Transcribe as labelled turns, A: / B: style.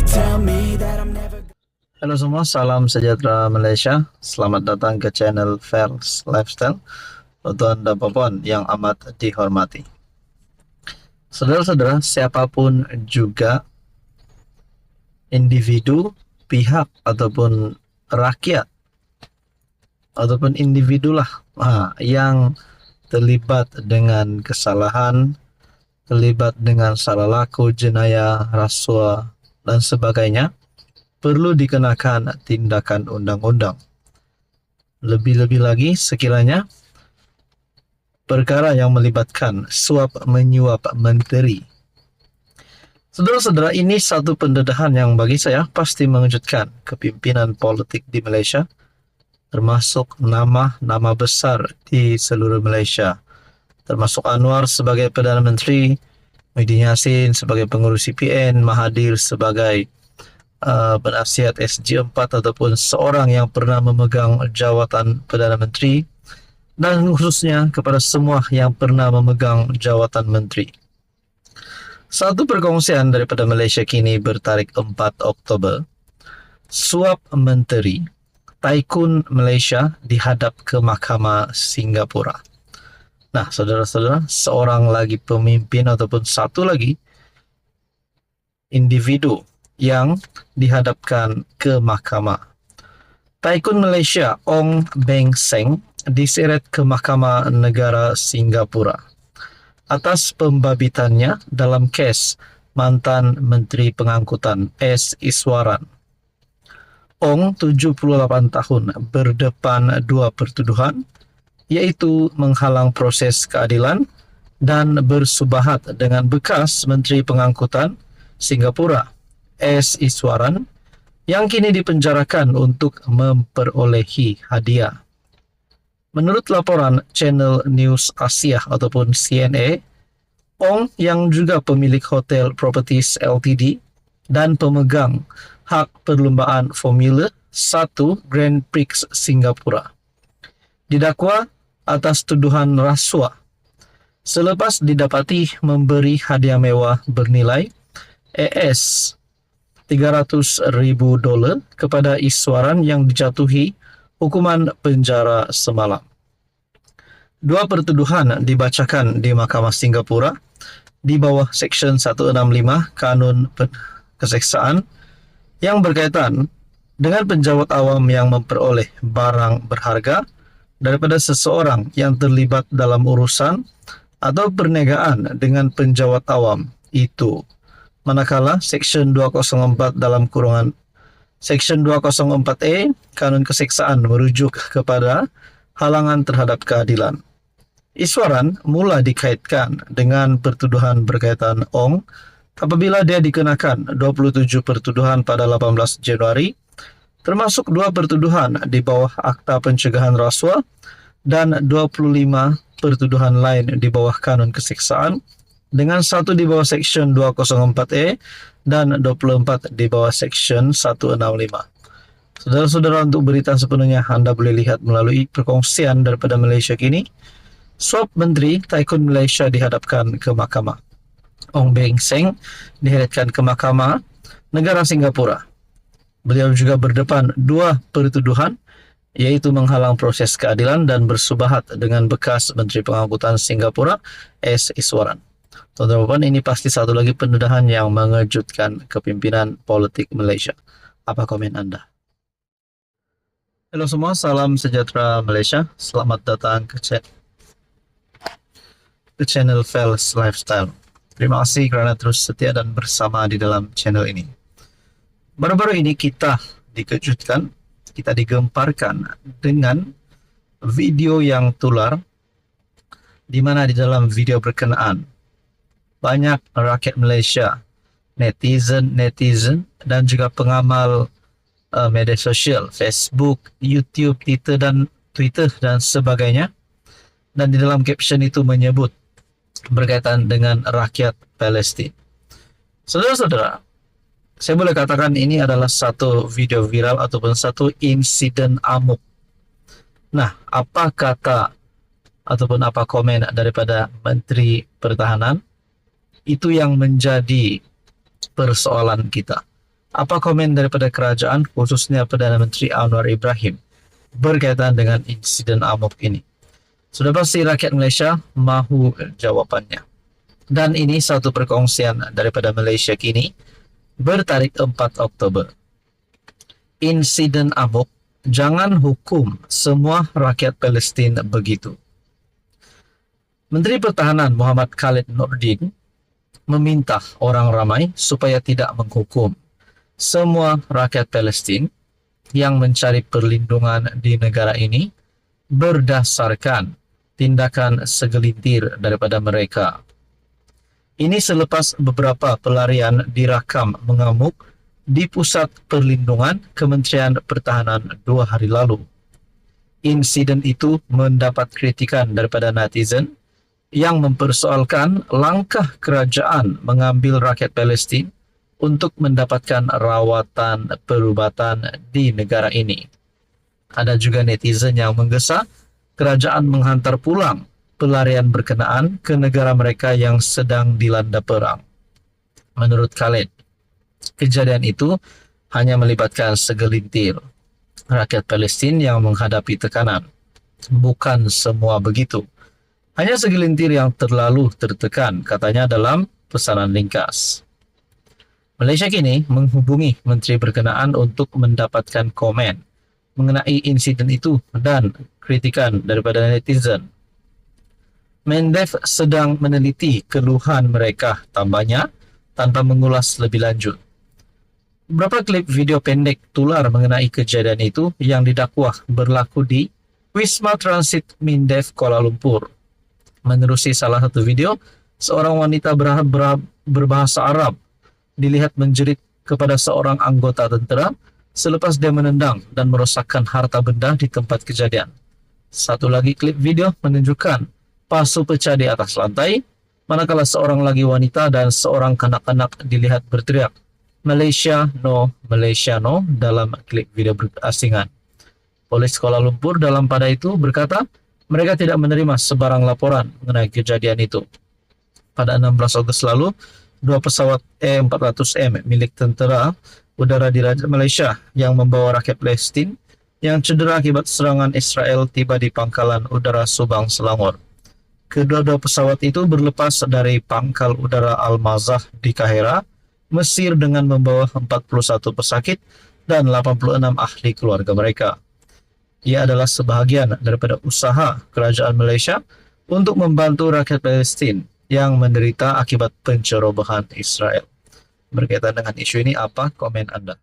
A: tell me that I'm never.
B: Halo semua, salam sejahtera Malaysia. Selamat datang ke channel Fairs Lifestyle. Tuan dan puan yang amat dihormati. Saudara-saudara, siapapun juga individu, pihak ataupun rakyat ataupun individu lah yang terlibat dengan kesalahan, terlibat dengan salah laku, jenayah, rasuah dan sebagainya, perlu dikenakan tindakan undang-undang. Lebih-lebih lagi sekiranya perkara yang melibatkan suap menyuap menteri. Saudara-saudara, ini satu pendedahan yang bagi saya pasti mengejutkan kepimpinan politik di Malaysia, termasuk nama-nama besar di seluruh Malaysia, termasuk Anwar sebagai Perdana Menteri, Muhyiddin Yassin sebagai pengurus CPN, Mahathir sebagai penasihat SG4 ataupun seorang yang pernah memegang jawatan Perdana Menteri, dan khususnya kepada semua yang pernah memegang jawatan menteri. Satu perkongsian daripada Malaysia Kini bertarikh 4 Oktober, suap menteri, Tycoon Malaysia dihadap ke Mahkamah Singapura. Nah, saudara-saudara, seorang lagi pemimpin ataupun satu lagi individu yang dihadapkan ke mahkamah. Tycoon Malaysia Ong Beng Seng diseret ke Mahkamah Negara Singapura atas pembabitannya dalam kes mantan Menteri Pengangkutan S. Iswaran. Ong, 78 tahun, berdepan dua pertuduhan, yaitu menghalang proses keadilan dan bersubahat dengan bekas Menteri Pengangkutan Singapura S. Iswaran yang kini dipenjarakan untuk memperolehi hadiah. Menurut laporan Channel News Asia ataupun CNA, Ong yang juga pemilik Hotel Properties Ltd dan pemegang hak perlumbaan Formula 1 Grand Prix Singapura didakwa atas tuduhan rasuah selepas didapati memberi hadiah mewah bernilai AS $300,000 kepada Iswaran yang dijatuhi hukuman penjara semalam. Dua pertuduhan dibacakan di Mahkamah Singapura di bawah Seksyen 165 Kanun Keseksaan yang berkaitan dengan penjawat awam yang memperoleh barang berharga daripada seseorang yang terlibat dalam urusan atau perniagaan dengan penjawat awam itu. Manakala Seksyen 204 dalam kurungan Seksyen 204A Kanun Keseksaan merujuk kepada halangan terhadap keadilan. Iswaran mula dikaitkan dengan pertuduhan berkaitan Ong apabila dia dikenakan 27 pertuduhan pada 18 Januari, termasuk 2 pertuduhan di bawah Akta Pencegahan Rasuah dan 25 pertuduhan lain di bawah Kanun Keseksaan, dengan 1 di bawah Seksyen 204A dan 24 di bawah Seksyen 165. Saudara-saudara, untuk berita sepenuhnya Anda boleh lihat melalui perkongsian daripada Malaysia Kini. Suap Menteri Tycoon Malaysia dihadapkan ke mahkamah. Ong Beng Seng dihadapkan ke Mahkamah Negara Singapura. Beliau juga berdepan 2 pertuduhan, yaitu menghalang proses keadilan dan bersubahat dengan bekas Menteri Pengangkutan Singapura S. Iswaran. Tuan-tuan, ini pasti satu lagi pendedahan yang mengejutkan kepimpinan politik Malaysia. Apa komen Anda? Halo semua, salam sejahtera Malaysia. Selamat datang ke channel Fairs Lifestyle. Terima kasih kerana terus setia dan bersama di dalam channel ini. Baru-baru ini kita dikejutkan, kita digemparkan dengan video yang tular, di mana di dalam video berkenaan banyak rakyat Malaysia, netizen dan juga pengamal media sosial, Facebook, YouTube, Twitter dan sebagainya. Dan di dalam caption itu menyebut berkaitan dengan rakyat Palestin. Saudara-saudara, saya boleh katakan ini adalah satu video viral ataupun satu insiden amuk. Nah, apa kata ataupun apa komen daripada Menteri Pertahanan? Itu yang menjadi persoalan kita. Apa komen daripada kerajaan, khususnya Perdana Menteri Anwar Ibrahim, berkaitan dengan insiden amok ini? Sudah pasti rakyat Malaysia mahu jawapannya. Dan ini satu perkongsian daripada Malaysia Kini bertarikh 4 Oktober. Insiden amok, jangan hukum semua rakyat Palestin begitu. Menteri Pertahanan Muhammad Khalid Nordin meminta orang ramai supaya tidak menghukum semua rakyat Palestin yang mencari perlindungan di negara ini berdasarkan tindakan segelintir daripada mereka. Ini selepas beberapa pelarian dirakam mengamuk di Pusat Perlindungan Kementerian Pertahanan 2 hari lalu. Insiden itu mendapat kritikan daripada netizen yang mempersoalkan langkah kerajaan mengambil rakyat Palestin untuk mendapatkan rawatan perubatan di negara ini. Ada juga netizen yang menggesa kerajaan menghantar pulang pelarian berkenaan ke negara mereka yang sedang dilanda perang. Menurut Khalid, kejadian itu hanya melibatkan segelintir rakyat Palestin yang menghadapi tekanan. Bukan semua begitu. Hanya segelintir yang terlalu tertekan, katanya dalam pesanan ringkas. Malaysia Kini menghubungi menteri berkenaan untuk mendapatkan komen mengenai insiden itu dan kritikan daripada netizen. Mendev sedang meneliti keluhan mereka, tambahnya, tanpa mengulas lebih lanjut. Beberapa klip video pendek tular mengenai kejadian itu yang didakwah berlaku di Wisma Transit Mendev Kuala Lumpur. Menerusi salah satu video, seorang wanita berbahasa Arab dilihat menjerit kepada seorang anggota tentera selepas dia menendang dan merosakkan harta benda di tempat kejadian. Satu lagi klip video menunjukkan pasu pecah di atas lantai, manakala seorang lagi wanita dan seorang kanak-kanak dilihat berteriak, Malaysia no, Malaysia no, dalam klip video berasingan. Polis Kuala Lumpur dalam pada itu berkata, mereka tidak menerima sebarang laporan mengenai kejadian itu. Pada 16 Ogos lalu, 2 pesawat E-400M milik tentera udara di Malaysia yang membawa rakyat Palestin yang cedera akibat serangan Israel tiba di pangkalan udara Subang, Selangor. Kedua-dua pesawat itu berlepas dari pangkal udara Al-Mazah di Kahira, Mesir dengan membawa 41 pesakit dan 86 ahli keluarga mereka. Ia adalah sebahagian daripada usaha kerajaan Malaysia untuk membantu rakyat Palestin yang menderita akibat pencerobohan Israel. Berkaitan dengan isu ini, apa komen Anda?